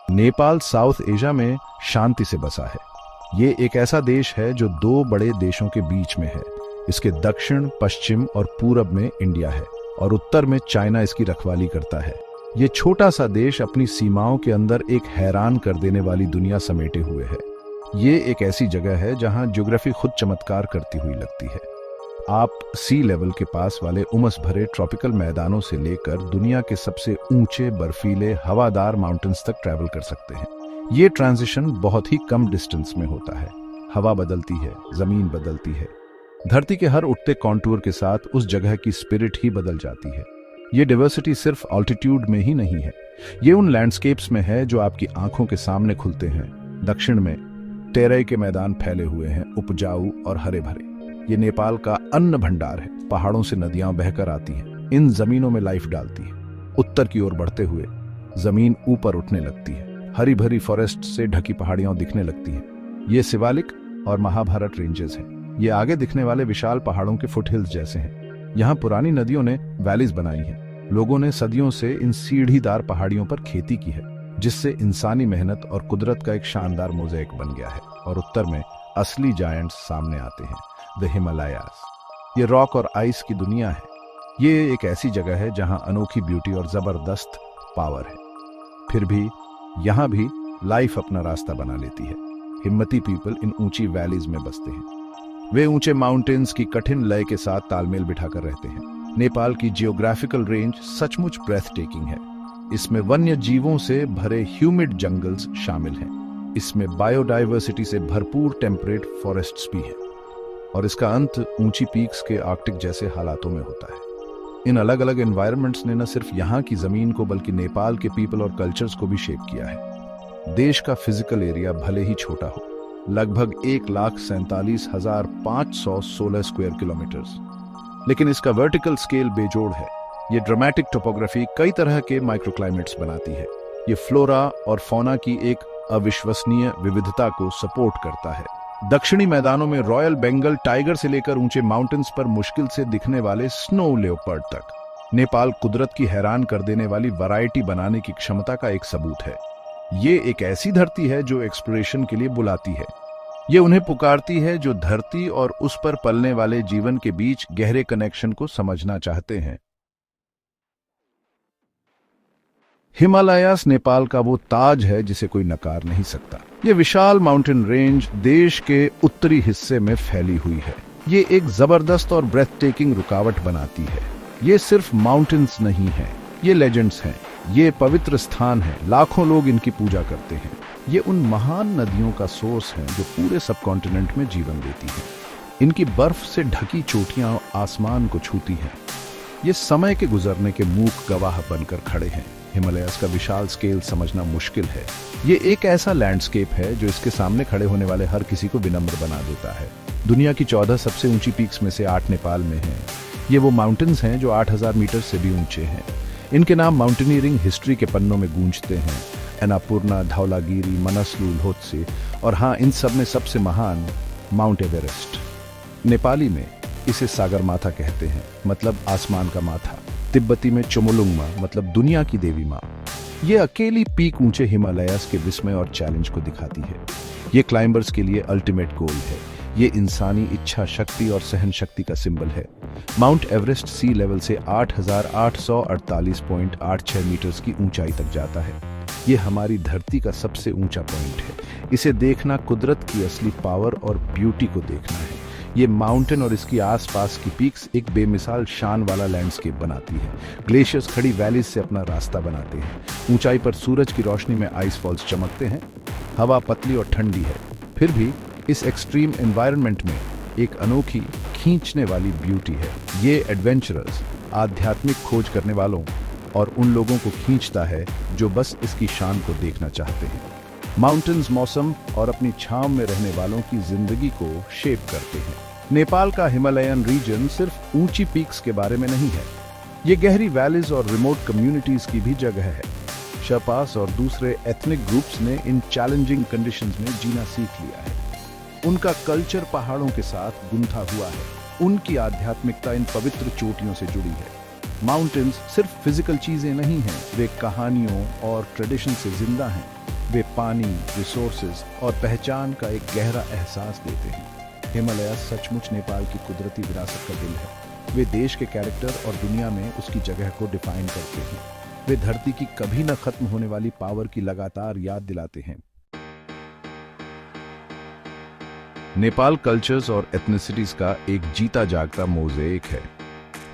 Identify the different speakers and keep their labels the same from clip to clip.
Speaker 1: Nepal south Asia में शांति से बसा है। ये एक ऐसा देश है जो दो बड़े देशों के बीच में है। इसके दक्षिण, पश्चिम और पूरब में इंडिया है और उत्तर में चाइना इसकी रखवाली करता है। ये छोटा सा देश अपनी सीमाओं के अंदर एक हैरान कर देने वाली दुनिया समेटे हुए है। ये एक ऐसी जगह है जहां ज्योग्राफी खुद चमत्कार करती हुई लगती है। आप सी लेवल के पास वाले उमस भरे ट्रॉपिकल मैदानों से लेकर दुनिया के सबसे ऊंचे बर्फीले हवादार माउंटेन्स तक ट्रैवल कर सकते हैं। ये ट्रांजिशन बहुत ही कम डिस्टेंस में होता है। हवा बदलती है, जमीन बदलती है, धरती के हर उठते कॉन्टूर के साथ उस जगह की स्पिरिट ही बदल जाती है। ये डाइवर्सिटी सिर्फ ऑल्टीट्यूड में ही नहीं है, ये उन लैंडस्केप्स में है जो आपकी आंखों के सामने खुलते हैं। दक्षिण में टेराई के मैदान फैले हुए हैं, उपजाऊ और हरे भरे। ये नेपाल का अन्न भंडार है। पहाड़ों से नदियां बहकर आती हैं, इन जमीनों में लाइफ डालती है। उत्तर की ओर बढ़ते हुए जमीन ऊपर उठने लगती है, हरी भरी फॉरेस्ट से ढकी पहाड़ियां दिखने लगती हैं। ये शिवालिक और महाभारत रेंजेस हैं। ये आगे दिखने वाले विशाल पहाड़ों के फुटहिल्स जैसे हैं। यहाँ पुरानी नदियों ने वैलीज बनाई हैं। लोगों ने सदियों से इन सीढ़ीदार पहाड़ियों पर खेती की है, जिससे इंसानी मेहनत और कुदरत का एक शानदार मोज़ेक बन गया है। और उत्तर में असली जायंट्स सामने आते हैं, द हिमालयास। ये रॉक और आइस की दुनिया है। ये एक ऐसी जगह है जहां अनोखी ब्यूटी और जबरदस्त पावर है। फिर भी यहां भी लाइफ अपना रास्ता बना लेती है। हिम्मती पीपल इन ऊंची वैलीज में बसते हैं। वे ऊंचे माउंटेन्स की कठिन लय के साथ तालमेल बिठाकर रहते हैं। नेपाल की जियोग्राफिकल रेंज सचमुच ब्रेथ टेकिंग है। इसमें वन्य जीवों से भरे ह्यूमिड जंगल्स शामिल हैं। इसमें बायोडाइवर्सिटी से भरपूर टेम्परेट फॉरेस्ट्स भी हैं। और इसका अंत ऊंची पीक्स के आर्कटिक जैसे हालातों में होता है। इन अलग अलग एनवायरनमेंट्स ने न सिर्फ यहाँ की जमीन को बल्कि नेपाल के पीपल और कल्चर्स को भी शेप किया है। देश का फिजिकल एरिया भले ही छोटा हो, लगभग 1,47,516 स्क्वायर किलोमीटर्स, लेकिन इसका वर्टिकल स्केल बेजोड़ है। ये ड्रामेटिक टोपोग्राफी कई तरह के माइक्रोक्लाइमेट्स बनाती है। ये फ्लोरा और फौना की एक अविश्वसनीय विविधता को सपोर्ट करता है। दक्षिणी मैदानों में रॉयल बंगाल टाइगर से लेकर ऊंचे माउंटेन्स पर मुश्किल से दिखने वाले स्नो लेपर्ड तक, नेपाल कुदरत की हैरान कर देने वाली वैरायटी बनाने की क्षमता का एक सबूत है। ये एक ऐसी धरती है जो एक्सप्लोरेशन के लिए बुलाती है। ये उन्हें पुकारती है जो धरती और उस पर पलने वाले जीवन के बीच गहरे कनेक्शन को समझना चाहते हैं। हिमालयास नेपाल का वो ताज है जिसे कोई नकार नहीं सकता। ये विशाल माउंटेन रेंज देश के उत्तरी हिस्से में फैली हुई है। ये एक जबरदस्त और ब्रेथ टेकिंग रुकावट बनाती है। ये सिर्फ माउंटेन्स नहीं है, ये लेजेंड्स हैं। ये पवित्र स्थान है, लाखों लोग इनकी पूजा करते हैं। ये उन महान नदियों का सोर्स है जो पूरे सबकॉन्टिनेंट में जीवन देती हैं। इनकी बर्फ से ढकी चोटियां आसमान को छूती हैं। ये समय के गुजरने के मूक गवाह बनकर खड़े हैं। हिमालयास का विशाल स्केल समझना मुश्किल है। ये एक ऐसा लैंडस्केप है जो इसके सामने खड़े होने वाले हर किसी को विनम्र बना देता है। दुनिया की 14 सबसे ऊंची पीक्स में से 8 नेपाल में हैं। ये वो माउंटेन्स हैं जो 8,000 मीटर से भी ऊंचे हैं। इनके नाम माउंटेनियरिंग हिस्ट्री के पन्नों में गूंजते हैं। अन्नपूर्णा, धौलागिरी, मनसलु, लोत्से और हाँ, इन सब में सबसे महान माउंट एवरेस्ट। नेपाली में इसे सागर माथा कहते हैं, मतलब आसमान का माथा। तिब्बती में चुमुलुंगमा, मतलब दुनिया की देवी माँ। ये अकेली पीक ऊंचे हिमालयास के विस्मय और चैलेंज को दिखाती है। ये क्लाइंबर्स के लिए अल्टीमेट गोल है। ये इंसानी इच्छा शक्ति और सहन शक्ति का सिंबल है। माउंट एवरेस्ट सी लेवल से 8,848.86 मीटर्स की ऊंचाई तक जाता है। ये हमारी धरती का सबसे ऊंचा पॉइंट है। इसे देखना कुदरत की असली पावर और ब्यूटी को देखना है। ये माउंटेन और इसकी आसपास की पीक्स एक बेमिसाल शान वाला लैंडस्केप बनाती है। ग्लेशियर्स खड़ी वैलीज से अपना रास्ता बनाते हैं। ऊंचाई पर सूरज की रोशनी में आइस फॉल्स चमकते हैं। हवा पतली और ठंडी है, फिर भी इस एक्सट्रीम एनवायरनमेंट में एक अनोखी खींचने वाली ब्यूटी है। ये एडवेंचरर्स, आध्यात्मिक खोज करने वालों और उन लोगों को खींचता है जो बस इसकी शान को देखना चाहते हैं। माउंटेन्स मौसम और अपनी छांव में रहने वालों की जिंदगी को शेप करते हैं। नेपाल का हिमालयन रीजन सिर्फ ऊंची पीक्स के बारे में नहीं है, ये गहरी वैलीज और रिमोट कम्युनिटीज की भी जगह है। शर्पास और दूसरे एथनिक ग्रुप्स ने इन चैलेंजिंग कंडीशंस में जीना सीख लिया है। उनका कल्चर पहाड़ों के साथ गुंथा हुआ है। उनकी आध्यात्मिकता इन पवित्र चोटियों से जुड़ी है। माउंटेन्स सिर्फ फिजिकल चीजें नहीं हैं, वे कहानियों और ट्रेडिशन से जिंदा हैं। वे पानी, रिसोर्सेज और पहचान का एक गहरा एहसास देते हैं। हिमालय सचमुच नेपाल की कुदरती विरासत का दिल है। वे देश के कैरेक्टर और दुनिया में उसकी जगह को डिफाइन करते हैं। वे धरती की कभी न खत्म होने वाली पावर की लगातार याद दिलाते हैं। नेपाल कल्चर्स और एथनिसिटीज का एक जीता जागता मोज़ेक है।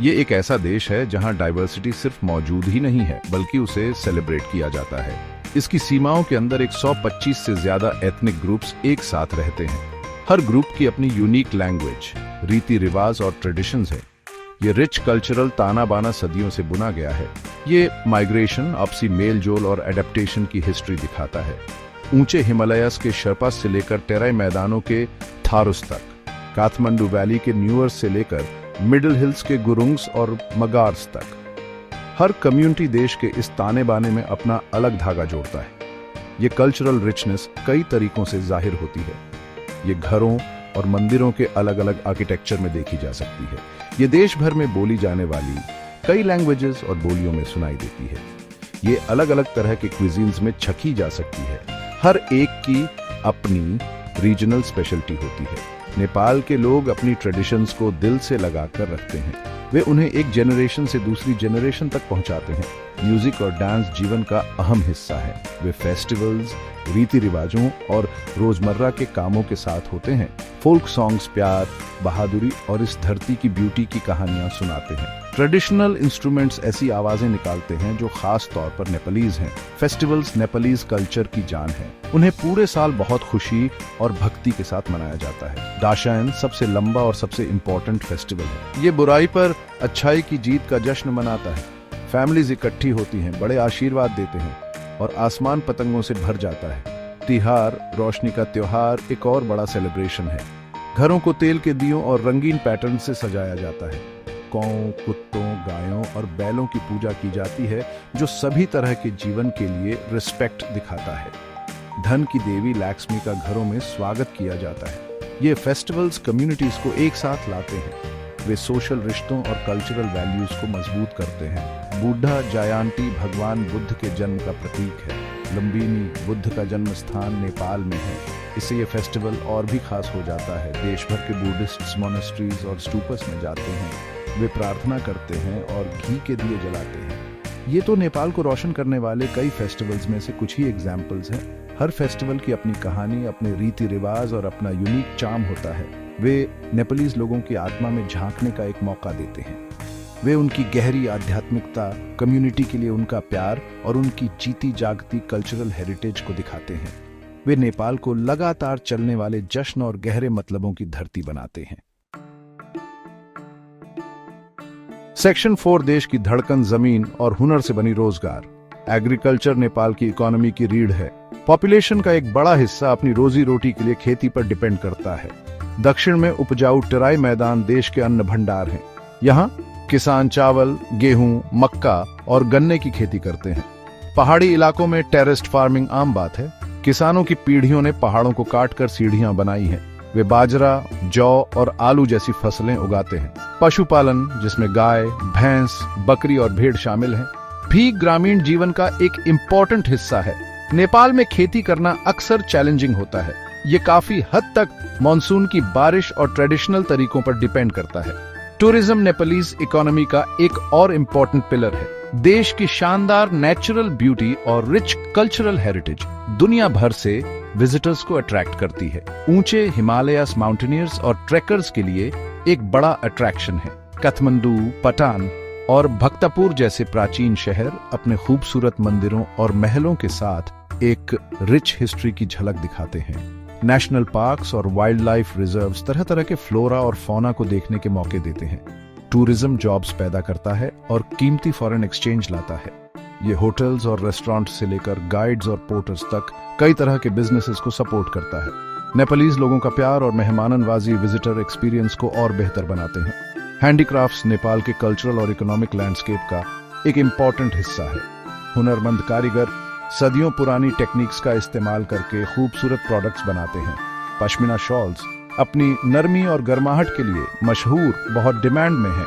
Speaker 1: ये एक ऐसा देश है जहां डाइवर्सिटी सिर्फ मौजूद ही नहीं है बल्कि उसे सेलिब्रेट किया जाता है। इसकी सीमाओं के अंदर 125 से ज्यादा एथनिक ग्रुप्स एक साथ रहते हैं। हर ग्रुप की अपनी यूनिक लैंग्वेज, रीति रिवाज और ट्रेडिशंस है। ये रिच कल्चरल ताना बाना सदियों से बुना गया है। ये माइग्रेशन, आपसी मेल जोल और एडेप्टेशन की हिस्ट्री दिखाता है। ऊंचे हिमालयस के शर्पास से लेकर टेराई मैदानों के थारुस तक, काठमांडू वैली के न्यूअर्स से लेकर मिडिल हिल्स के गुरुंग्स और मगार्स तक, हर कम्युनिटी देश के इस ताने बाने में अपना अलग धागा जोड़ता है। ये कल्चरल रिचनेस कई तरीकों से जाहिर होती है। ये घरों और मंदिरों के अलग अलग आर्किटेक्चर में देखी जा सकती है। ये देश भर में बोली जाने वाली कई लैंग्वेजेस और बोलियों में सुनाई देती है। ये अलग अलग तरह के क्विजीन्स में छकी जा सकती है। हर एक की अपनी रीजनल स्पेशलिटी होती है। नेपाल के लोग अपनी ट्रेडिशंस को दिल से लगा कर रखते हैं। वे उन्हें एक जनरेशन से दूसरी जनरेशन तक पहुंचाते हैं। म्यूजिक और डांस जीवन का अहम हिस्सा है। वे फेस्टिवल्स, रीति रिवाजों और रोजमर्रा के कामों के साथ होते हैं। फोल्क सॉन्ग्स प्यार, बहादुरी और इस धरती की ब्यूटी की कहानियां सुनाते हैं। ट्रेडिशनल इंस्ट्रूमेंट्स ऐसी आवाजें निकालते हैं जो खास तौर पर नेपालीज हैं। फेस्टिवल्स नेपालीज कल्चर की जान है। उन्हें पूरे साल बहुत खुशी और भक्ति के साथ मनाया जाता है। दाशायन सबसे लंबा और सबसे इम्पोर्टेंट फेस्टिवल है। ये बुराई पर अच्छाई की जीत का जश्न मनाता है। फैमिलीज इकट्ठी होती हैं, बड़े आशीर्वाद देते हैं और आसमान पतंगों से भर जाता है। तिहार, रोशनी का त्योहार, एक और बड़ा सेलिब्रेशन है। घरों को तेल के दियों और रंगीन पैटर्न से सजाया जाता है। कौओं, कुत्तों, गायों और बैलों की पूजा की जाती है जो सभी तरह के जीवन के लिए रिस्पेक्ट दिखाता है। धन की देवी लक्ष्मी का घरों में स्वागत किया जाता है। ये फेस्टिवल्स कम्युनिटीज को एक साथ लाते हैं। वे सोशल रिश्तों और कल्चरल वैल्यूज को मजबूत करते हैं। बुद्धा जयंती भगवान बुद्ध के जन्म का प्रतीक है। लुम्बिनी बुद्ध का जन्म स्थान नेपाल में है। इससे ये फेस्टिवल और भी खास हो जाता है। देश भर के बुद्धिस्ट मोनेस्ट्रीज और स्टूपस में जाते हैं। वे प्रार्थना करते हैं और घी के दिए जलाते हैं। ये तो नेपाल को रोशन करने वाले कई फेस्टिवल्स में से कुछ ही एग्जाम्पल्स हैं। हर फेस्टिवल की अपनी कहानी, अपने रीति रिवाज और अपना यूनिक चार्म होता है। वे नेपालीज लोगों की आत्मा में झांकने का एक मौका देते हैं। वे उनकी गहरी आध्यात्मिकता, कम्युनिटी के लिए उनका प्यार और उनकी जीती जागती कल्चरल हेरिटेज को दिखाते हैं। वे नेपाल को लगातार चलने वाले जश्न और गहरे मतलबों की धरती बनाते हैं। सेक्शन 4 देश की धड़कन जमीन और हुनर से बनी रोजगार। एग्रीकल्चर नेपाल की इकोनॉमी की रीढ़ है। पॉपुलेशन का एक बड़ा हिस्सा अपनी रोजी रोटी के लिए खेती पर डिपेंड करता है। दक्षिण में उपजाऊ टेराई मैदान देश के अन्न भंडार हैं। यहाँ किसान चावल, गेहूं, मक्का और गन्ने की खेती करते हैं। पहाड़ी इलाकों में टेरेस्ट फार्मिंग आम बात है। किसानों की पीढ़ियों ने पहाड़ों को काटकर सीढ़ियां बनाई हैं। वे बाजरा, जौ और आलू जैसी फसलें उगाते हैं। पशुपालन, जिसमें गाय, भैंस, बकरी और भेड़ शामिल हैं, भी ग्रामीण जीवन का एक इम्पोर्टेंट हिस्सा है। नेपाल में खेती करना अक्सर चैलेंजिंग होता है। ये काफी हद तक मॉनसून की बारिश और ट्रेडिशनल तरीकों पर डिपेंड करता है। टूरिज्म नेपालीज इकोनॉमी का एक और इम्पोर्टेंट पिलर है। देश की शानदार नेचुरल ब्यूटी और रिच कल्चरल हेरिटेज दुनिया भर से विजिटर्स को अट्रैक्ट करती है। ऊंचे हिमालयस माउंटेनियर्स और ट्रेकर्स के लिए एक बड़ा अट्रैक्शन है। काठमांडू, पटान और भक्तपुर जैसे प्राचीन शहर अपने खूबसूरत मंदिरों और महलों के साथ एक रिच हिस्ट्री की झलक दिखाते हैं। नेशनल पार्क्स और वाइल्ड लाइफ रिजर्व्स तरह तरह के फ्लोरा और फौना को देखने के मौके देते हैं। टूरिज्म जॉब्स पैदा करता है और कीमती फॉरेन एक्सचेंज लाता है। ये होटल्स और रेस्टोरेंट से लेकर गाइड्स और पोर्टर्स तक कई तरह के बिजनेसेस को सपोर्ट करता है। नेपालीज लोगों का प्यार और मेहमाननवाजी विजिटर एक्सपीरियंस को और बेहतर बनाते हैं। हैंडीक्राफ्ट्स नेपाल के कल्चरल और इकोनॉमिक लैंडस्केप का एक इम्पॉर्टेंट हिस्सा है। हुनरमंद कारीगर सदियों पुरानी टेक्निक्स का इस्तेमाल करके खूबसूरत प्रोडक्ट्स बनाते हैं। पश्मीना शॉल्स अपनी नरमी और गर्माहट के लिए मशहूर, बहुत डिमांड में है।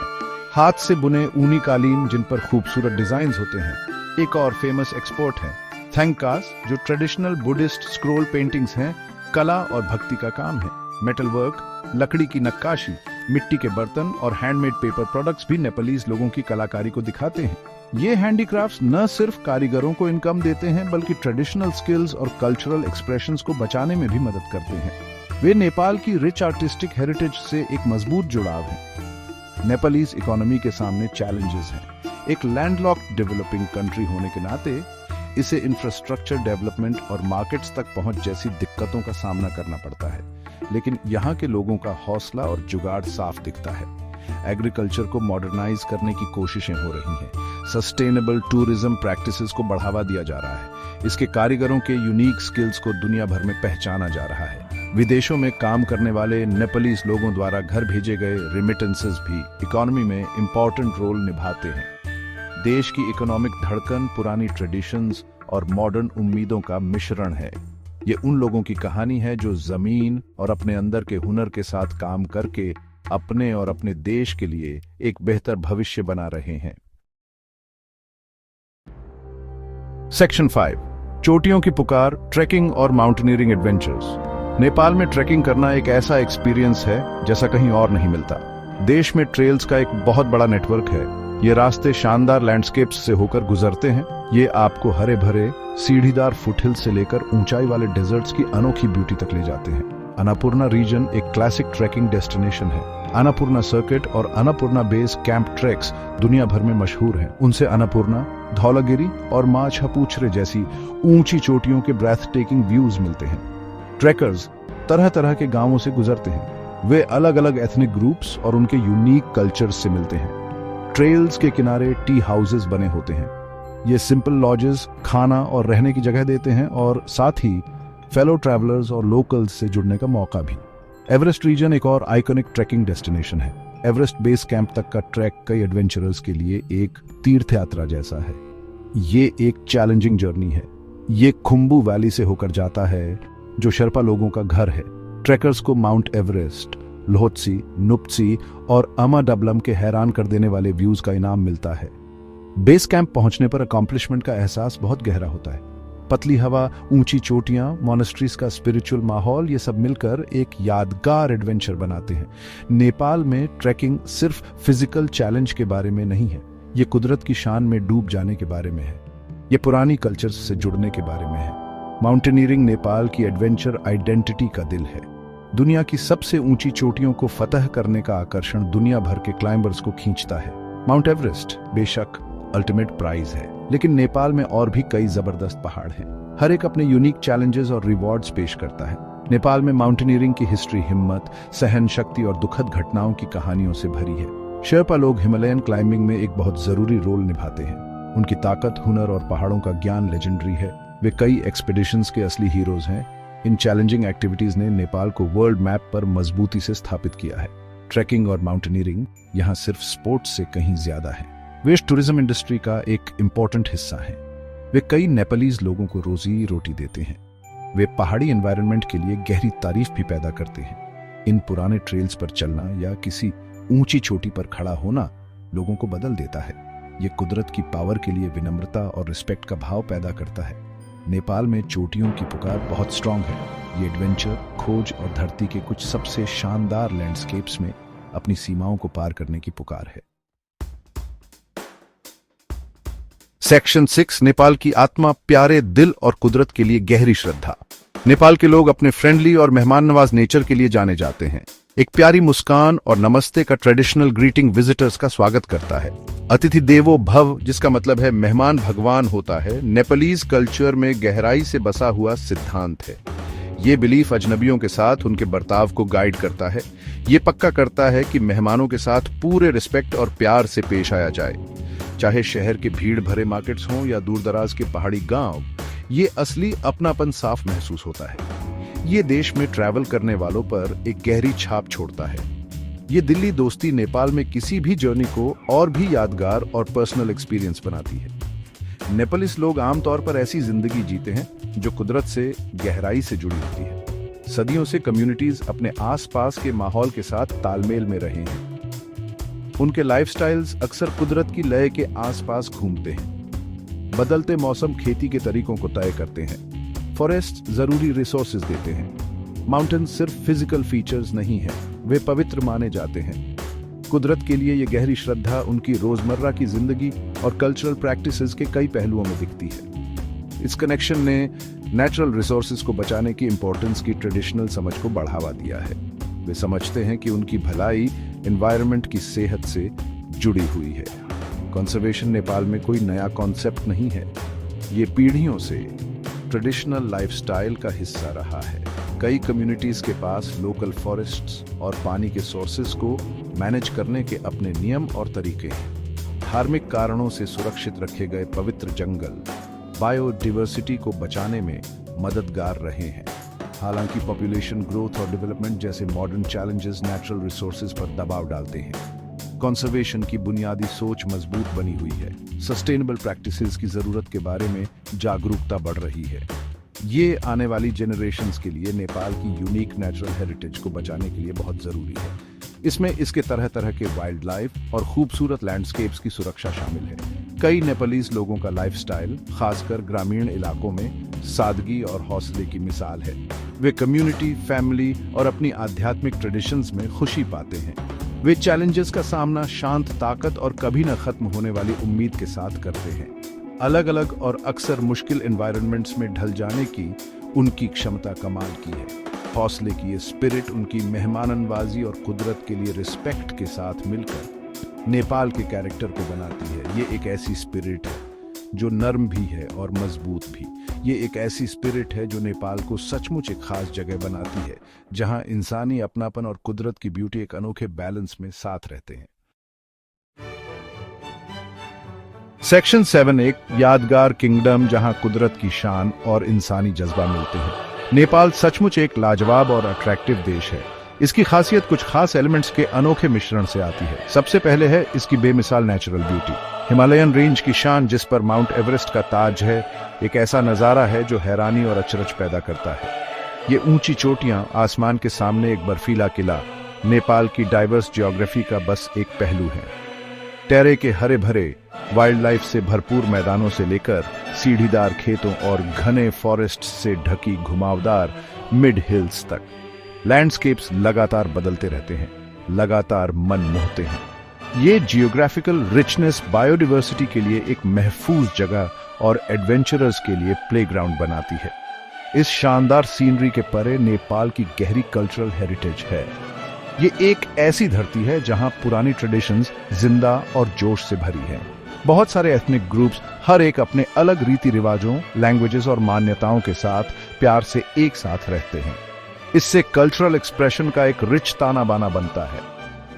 Speaker 1: हाथ से बुने ऊनी कालीन जिन पर खूबसूरत डिजाइन्स होते हैं, एक और फेमस एक्सपोर्ट है। थैंकास, जो ट्रेडिशनल बुद्धिस्ट स्क्रोल पेंटिंग्स हैं, कला और भक्ति का काम है। मेटल वर्क, लकड़ी की नक्काशी, मिट्टी के बर्तन और हैंडमेड पेपर प्रोडक्ट्स भी नेपालीज लोगों की कलाकारी को दिखाते हैं। ये हैंडीक्राफ्ट्स न सिर्फ कारीगरों को इनकम देते हैं, बल्कि ट्रेडिशनल स्किल्स और कल्चरल एक्सप्रेशंस को बचाने में भी मदद करते हैं। वे नेपाल की रिच आर्टिस्टिक हेरिटेज से एक मजबूत जुड़ाव है। नेपालीज इकोनॉमी के सामने चैलेंजेस हैं। एक लैंडलॉक्ड डेवलपिंग कंट्री होने के नाते इसे इंफ्रास्ट्रक्चर डेवलपमेंट और मार्केट्स तक पहुंच जैसी दिक्कतों का सामना करना पड़ता है, लेकिन यहाँ के लोगों का हौसला और जुगाड़ साफ दिखता है। एग्रीकल्चर को मॉडर्नाइज करने की कोशिशें हो रही हैं। सस्टेनेबल टूरिज्म प्रैक्टिसेस को बढ़ावा दिया जा रहा है। इसके कारीगरों के यूनिक स्किल्स को दुनिया भर में पहचाना जा रहा है। विदेशों में काम करने वाले नेपालीज लोगों द्वारा घर भेजे गए रिमिटेंसेस भी इकोनॉमी में इंपॉर्टेंट रोल निभाते हैं। देश की इकोनॉमिक धड़कन पुरानी ट्रेडिशंस और मॉडर्न उम्मीदों का मिश्रण है। ये उन लोगों की कहानी है जो जमीन और अपने अंदर के हुनर के साथ काम करके अपने और अपने देश के लिए एक बेहतर भविष्य बना रहे हैं। सेक्शन 5, चोटियों की पुकार, ट्रैकिंग और माउंटेनियरिंग एडवेंचर्स। नेपाल में ट्रैकिंग करना एक ऐसा एक्सपीरियंस है जैसा कहीं और नहीं मिलता। देश में ट्रेल्स का एक बहुत बड़ा नेटवर्क है। ये रास्ते शानदार लैंडस्केप्स से होकर गुजरते हैं। ये आपको हरे भरे सीढ़ीदार फुटहिल से लेकर ऊंचाई वाले डेजर्ट्स की अनोखी ब्यूटी तक ले जाते हैं। अन्नपूर्णा रीजन एक क्लासिक ट्रैकिंग डेस्टिनेशन है। अन्नपूर्णा सर्किट और अन्नपूर्णा बेस कैंप ट्रैक्स दुनिया भर में मशहूर हैं। उनसे अन्नपूर्णा, धौलागिरी और माँ छपूछरे जैसी ऊंची चोटियों के ब्रेथ टेकिंग व्यूज मिलते हैं। ट्रैकर्स तरह तरह के गांवों से गुजरते हैं। वे अलग अलग एथनिक ग्रुप्स और उनके यूनिक कल्चर्स से मिलते हैं। ट्रेल्स के किनारे टी हाउसेस बने होते हैं। ये सिंपल लॉजेस खाना और रहने की जगह देते हैं और साथ ही फेलो ट्रैवलर्स और लोकल्स से जुड़ने का मौका भी। एवरेस्ट रीजन एक और आइकॉनिक ट्रैकिंग डेस्टिनेशन है। एवरेस्ट बेस कैंप तक का ट्रैक कई एडवेंचरर्स के लिए एक तीर्थ यात्रा जैसा है। ये एक चैलेंजिंग जर्नी है। ये खुम्बू वैली से होकर जाता है, जो शर्पा लोगों का घर है। ट्रैकर्स को माउंट एवरेस्ट, लोहत्सी, नुप्त्सी और अमाडबलम के हैरान कर देने वाले व्यूज का इनाम मिलता है। बेस कैंप पहुंचने पर अकॉम्प्लिशमेंट का एहसास बहुत गहरा होता है। पतली हवा, ऊंची चोटियां, मॉनेस्ट्रीज का स्पिरिचुअल माहौल, ये सब मिलकर एक यादगार एडवेंचर बनाते हैं। नेपाल में ट्रैकिंग सिर्फ फिजिकल चैलेंज के बारे में नहीं है, ये कुदरत की शान में डूब जाने के बारे में है। ये पुरानी कल्चर से जुड़ने के बारे में है। माउंटेनियरिंग नेपाल की एडवेंचर आइडेंटिटी का दिल है। दुनिया की सबसे ऊंची चोटियों को फतह करने का आकर्षण दुनिया भर के क्लाइंबर्स को खींचता है। माउंट एवरेस्ट बेशक अल्टीमेट प्राइज है, लेकिन नेपाल में और भी कई जबरदस्त पहाड़ हैं। हर एक अपने यूनिक चैलेंजेस और रिवॉर्ड्स पेश करता है। नेपाल में माउंटेनियरिंग की हिस्ट्री हिम्मत, सहन शक्ति और दुखद घटनाओं की कहानियों से भरी है। शेरपा लोग हिमालयन क्लाइंबिंग में एक बहुत जरूरी रोल निभाते हैं। उनकी ताकत, हुनर और पहाड़ों का ज्ञान लेजेंडरी है। वे कई एक्सपीडिशंस के असली हीरोज हैं। इन चैलेंजिंग एक्टिविटीज ने नेपाल को वर्ल्ड मैप पर मजबूती से स्थापित किया है। ट्रैकिंग और माउंटेनियरिंग यहाँ सिर्फ स्पोर्ट्स से कहीं ज्यादा है। वे टूरिज्म इंडस्ट्री का एक इम्पोर्टेंट हिस्सा है। वे कई नेपालीज लोगों को रोजी रोटी देते हैं। वे पहाड़ी एनवायरनमेंट के लिए गहरी तारीफ भी पैदा करते हैं। इन पुराने ट्रेल्स पर चलना या किसी ऊंची चोटी पर खड़ा होना लोगों को बदल देता है। ये कुदरत की पावर के लिए विनम्रता और रिस्पेक्ट का भाव पैदा करता है। नेपाल में चोटियों की पुकार बहुत स्ट्रांग है। ये एडवेंचर, खोज और धरती के कुछ सबसे शानदार लैंडस्केप्स में अपनी सीमाओं को पार करने की पुकार है। सेक्शन 6, नेपाल की आत्मा, प्यारे दिल और कुदरत के लिए गहरी श्रद्धा। नेपाल के लोग अपने फ्रेंडली और मेहमान नवाज नेचर के लिए जाने जाते हैं। एक प्यारी मुस्कान और नमस्ते का ट्रेडिशनल ग्रीटिंग विजिटर्स का स्वागत करता है। अतिथि देवो भव, जिसका मतलब है मेहमान भगवान होता है, नेपालीज कल्चर में गहराई से बसा हुआ सिद्धांत है। ये बिलीफ अजनबियों के साथ उनके बर्ताव को गाइड करता है। ये पक्का करता है कि मेहमानों के साथ पूरे रिस्पेक्ट और प्यार से पेश आया जाए। चाहे शहर के भीड़ भरे मार्केट्स हों या दूर दराज के पहाड़ी गांव, ये असली अपनापन साफ महसूस होता है। ये देश में ट्रैवल करने वालों पर एक गहरी छाप छोड़ता है। ये दिल्ली दोस्ती नेपाल में किसी भी जर्नी को और भी यादगार और पर्सनल एक्सपीरियंस बनाती है। नेपालीस लोग आमतौर पर ऐसी जिंदगी जीते हैं जो कुदरत से गहराई से जुड़ी होती है। सदियों से कम्युनिटीज अपने आसपास के माहौल के साथ तालमेल में रहे हैं। उनके लाइफस्टाइल्स अक्सर कुदरत की लय के आसपास घूमते हैं। बदलते मौसम खेती के तरीकों को तय करते हैं। फॉरेस्ट जरूरी रिसोर्सेज देते हैं। माउंटेन्स सिर्फ फिजिकल फीचर्स नहीं है, वे पवित्र माने जाते हैं। कुदरत के लिए ये गहरी श्रद्धा उनकी रोजमर्रा की जिंदगी और कल्चरल प्रैक्टिसेस के कई पहलुओं में दिखती है। इस कनेक्शन ने नेचुरल रिसोर्सेज को बचाने की इंपॉर्टेंस की ट्रेडिशनल समझ को बढ़ावा दिया है। वे समझते हैं कि उनकी भलाई एनवायरनमेंट की सेहत से जुड़ी हुई है। कंजर्वेशन नेपाल में कोई नया कॉन्सेप्ट नहीं है, ये पीढ़ियों से ट्रेडिशनल लाइफस्टाइल का हिस्सा रहा है। कई कम्युनिटीज के पास लोकल फॉरेस्ट्स और पानी के सोर्सेज को मैनेज करने के अपने नियम और तरीके हैं। धार्मिक कारणों से सुरक्षित रखे गए पवित्र जंगल बायोडिवर्सिटी को बचाने में मददगार रहे हैं। हालांकि पॉपुलेशन ग्रोथ और डेवलपमेंट जैसे मॉडर्न चैलेंजेस नेचुरल रिसोर्सेज पर दबाव डालते हैं। कंजर्वेशन की बुनियादी सोच मजबूत बनी हुई है। सस्टेनेबल प्रैक्टिसेस की जरूरत के बारे में जागरूकता बढ़ रही है। ये आने वाली जनरेशन्स के लिए नेपाल की यूनिक नेचुरल हेरिटेज को बचाने के लिए बहुत जरूरी है। इसमें इसके तरह तरह के वाइल्ड लाइफ और खूबसूरत लैंडस्केप्स की सुरक्षा शामिल है। कई नेपालीज लोगों का लाइफस्टाइल, खासकर ग्रामीण इलाकों में, सादगी और हौसले की मिसाल है। वे कम्युनिटी, फैमिली और अपनी आध्यात्मिक ट्रेडिशंस में खुशी पाते हैं। वे चैलेंजेस का सामना शांत ताकत और कभी न खत्म होने वाली उम्मीद के साथ करते हैं। अलग अलग और अक्सर मुश्किल एनवायरनमेंट्स में ढल जाने की उनकी क्षमता कमाल की है। हौसले की ये स्पिरिट उनकी मेहमाननवाजी और कुदरत के लिए रिस्पेक्ट के साथ मिलकर नेपाल के कैरेक्टर को बनाती है। ये एक ऐसी स्पिरिट है जो नर्म भी है और मजबूत भी। ये एक ऐसी स्पिरिट है जो नेपाल को सचमुच एक खास जगह बनाती है, जहां इंसानी अपनापन और कुदरत की ब्यूटी एक अनोखे बैलेंस में साथ रहते हैं। सेक्शन 7 एक यादगार किंगडम जहां कुदरत की शान और इंसानी जज्बा मिलते हैं। नेपाल सचमुच एक लाजवाब और अट्रैक्टिव देश है। इसकी खासियत कुछ खास एलिमेंट्स के अनोखे मिश्रण से आती है। सबसे पहले है इसकी बेमिसाल नेचुरल ब्यूटी। हिमालयन रेंज की शान, जिस पर माउंट एवरेस्ट का ताज है, एक ऐसा नजारा है जो हैरानी और अचरज पैदा करता है। ये ऊंची चोटियां, आसमान के सामने एक बर्फीला किला, नेपाल की डाइवर्स जियोग्राफी का बस एक पहलू है। टेरे के हरे भरे वाइल्ड लाइफ से भरपूर मैदानों से लेकर सीढ़ीदार खेतों और घने फॉरेस्ट से ढकी घुमावदार मिड हिल्स तक, लैंडस्केप्स लगातार बदलते रहते हैं, लगातार मन मोहते हैं। ये जियोग्राफिकल रिचनेस बायोडिवर्सिटी के लिए एक महफूज जगह और एडवेंचरर्स के लिए प्लेग्राउंड बनाती है। इस शानदार सीनरी के परे नेपाल की गहरी कल्चरल हेरिटेज है। ये एक ऐसी धरती है जहां पुरानी ट्रेडिशंस जिंदा और जोश से भरी हैं। बहुत सारे एथनिक ग्रुप्स, हर एक अपने अलग रीति रिवाजों, लैंग्वेजेस और मान्यताओं के साथ प्यार से एक साथ रहते हैं। इससे कल्चरल एक्सप्रेशन का एक रिच ताना बाना बनता है।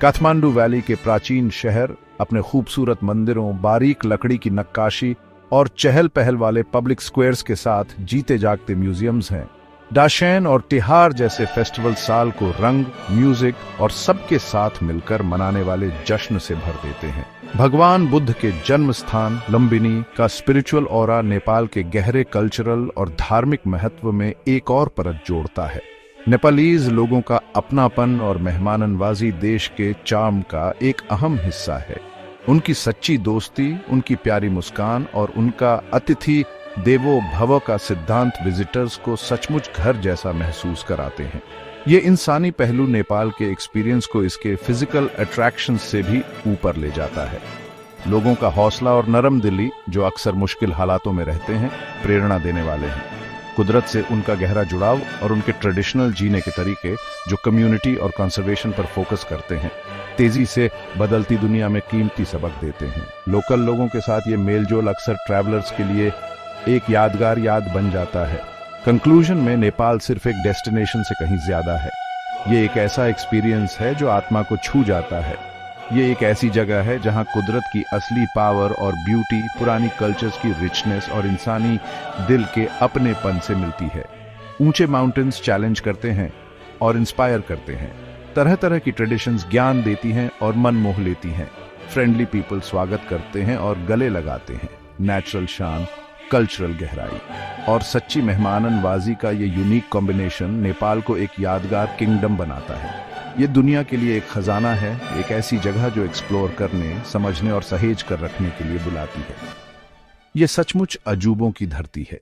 Speaker 1: काठमांडू वैली के प्राचीन शहर अपने खूबसूरत मंदिरों, बारीक लकड़ी की नक्काशी और चहल पहल वाले पब्लिक स्क्वायर्स के साथ जीते जागते म्यूजियम्स हैं। दाशैन और तिहार जैसे फेस्टिवल साल को रंग, म्यूजिक और सबके साथ मिलकर मनाने वाले जश्न से भर देते हैं। भगवान बुद्ध के जन्म स्थान लुम्बिनी का स्पिरिचुअल ऑरा नेपाल के गहरे कल्चरल और धार्मिक महत्व में एक और परत जोड़ता है। नेपालीज लोगों का अपनापन और मेहमाननवाजी देश के चार्म का एक अहम हिस्सा है। उनकी सच्ची दोस्ती, उनकी प्यारी मुस्कान और उनका अतिथि देवो भव का सिद्धांत विजिटर्स को सचमुच घर जैसा महसूस कराते हैं। ये इंसानी पहलू नेपाल के एक्सपीरियंस को इसके फिजिकल अट्रैक्शन से भी ऊपर ले जाता है। लोगों का हौसला और नरम दिली, जो अक्सर मुश्किल हालातों में रहते हैं, प्रेरणा देने वाले हैं। कुदरत से उनका गहरा जुड़ाव और उनके ट्रेडिशनल जीने के तरीके, जो कम्युनिटी और कंजर्वेशन पर फोकस करते हैं, तेजी से बदलती दुनिया में कीमती सबक देते हैं। लोकल लोगों के साथ ये मेलजोल अक्सर ट्रैवलर्स के लिए एक यादगार याद बन जाता है। कंक्लूजन में नेपाल सिर्फ एक डेस्टिनेशन से कहीं ज्यादा है। ये एक ऐसा एक्सपीरियंस है जो आत्मा को छू जाता है। ये एक ऐसी जगह है जहां कुदरत की असली पावर और ब्यूटी, पुरानी कल्चर्स की रिचनेस और इंसानी दिल के अपनेपन से मिलती है। ऊंचे माउंटेन्स चैलेंज करते हैं और इंस्पायर करते हैं। तरह तरह की ट्रेडिशंस ज्ञान देती हैं और मन मोह लेती हैं। फ्रेंडली पीपल स्वागत करते हैं और गले लगाते हैं। नेचुरल शान, कल्चरल गहराई और सच्ची मेहमाननवाजी का ये यूनिक कॉम्बिनेशन नेपाल को एक यादगार किंगडम बनाता है। ये दुनिया के लिए एक खजाना है, एक ऐसी जगह जो एक्सप्लोर करने, समझने और सहेज कर रखने के लिए बुलाती है। ये सचमुच अजूबों की धरती है।